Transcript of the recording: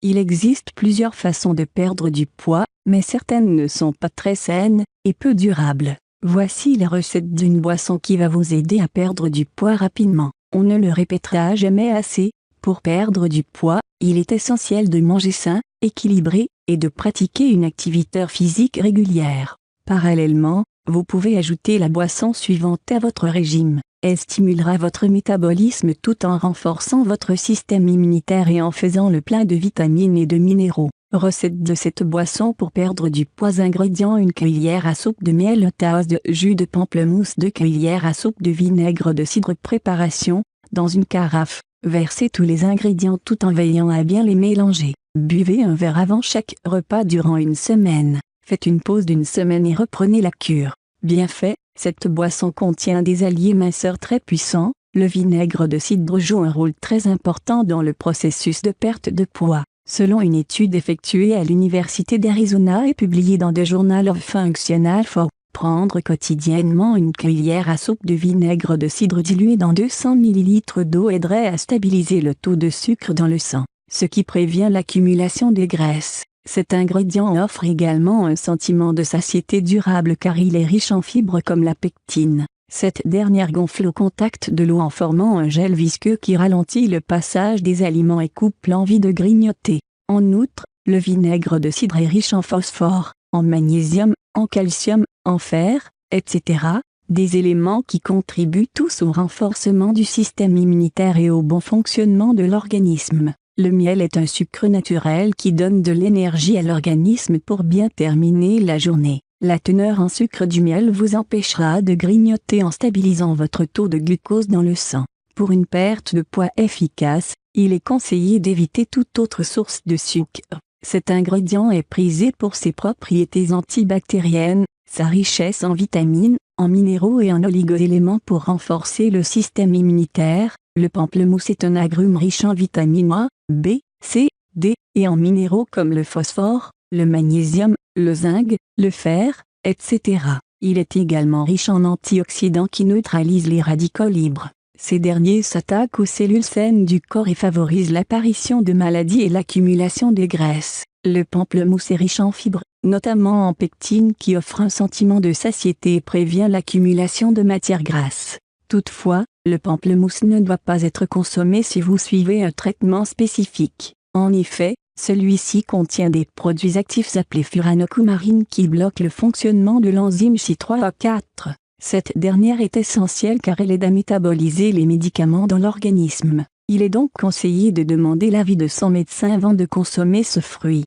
Il existe plusieurs façons de perdre du poids, mais certaines ne sont pas très saines et peu durables. Voici la recette d'une boisson qui va vous aider à perdre du poids rapidement. On ne le répétera jamais assez, pour perdre du poids, il est essentiel de manger sain, équilibré, et de pratiquer une activité physique régulière. Parallèlement, vous pouvez ajouter la boisson suivante à votre régime. Elle stimulera votre métabolisme tout en renforçant votre système immunitaire et en faisant le plein de vitamines et de minéraux. Recette de cette boisson pour perdre du poids. Ingrédients: 1 cuillère à soupe de miel, 1 tasse de jus de pamplemousse, 2 cuillères à soupe de vinaigre de cidre. Préparation: dans une carafe, versez tous les ingrédients tout en veillant à bien les mélanger. Buvez un verre avant chaque repas durant une semaine. Faites une pause d'1 semaine et reprenez la cure. Bienfait: cette boisson contient des alliés minceurs très puissants. Le vinaigre de cidre joue un rôle très important dans le processus de perte de poids. Selon une étude effectuée à l'Université d'Arizona et publiée dans The Journal of Functional for, prendre quotidiennement 1 cuillère à soupe de vinaigre de cidre dilué dans 200 ml d'eau aiderait à stabiliser le taux de sucre dans le sang, ce qui prévient l'accumulation des graisses. Cet ingrédient offre également un sentiment de satiété durable car il est riche en fibres comme la pectine. Cette dernière gonfle au contact de l'eau en formant un gel visqueux qui ralentit le passage des aliments et coupe l'envie de grignoter. En outre, le vinaigre de cidre est riche en phosphore, en magnésium, en calcium, en fer, etc., des éléments qui contribuent tous au renforcement du système immunitaire et au bon fonctionnement de l'organisme. Le miel est un sucre naturel qui donne de l'énergie à l'organisme pour bien terminer la journée. La teneur en sucre du miel vous empêchera de grignoter en stabilisant votre taux de glucose dans le sang. Pour une perte de poids efficace, il est conseillé d'éviter toute autre source de sucre. Cet ingrédient est prisé pour ses propriétés antibactériennes, sa richesse en vitamines, en minéraux et en oligo-éléments pour renforcer le système immunitaire. Le pamplemousse est un agrume riche en vitamines A, B, C, D, et en minéraux comme le phosphore, le magnésium, le zinc, le fer, etc. Il est également riche en antioxydants qui neutralisent les radicaux libres. Ces derniers s'attaquent aux cellules saines du corps et favorisent l'apparition de maladies et l'accumulation des graisses. Le pamplemousse est riche en fibres, notamment en pectine qui offre un sentiment de satiété et prévient l'accumulation de matières grasses. Toutefois, le pamplemousse ne doit pas être consommé si vous suivez un traitement spécifique. En effet, celui-ci contient des produits actifs appelés furanocoumarines qui bloquent le fonctionnement de l'enzyme Cy3A4. Cette dernière est essentielle car elle aide à métaboliser les médicaments dans l'organisme. Il est donc conseillé de demander l'avis de son médecin avant de consommer ce fruit.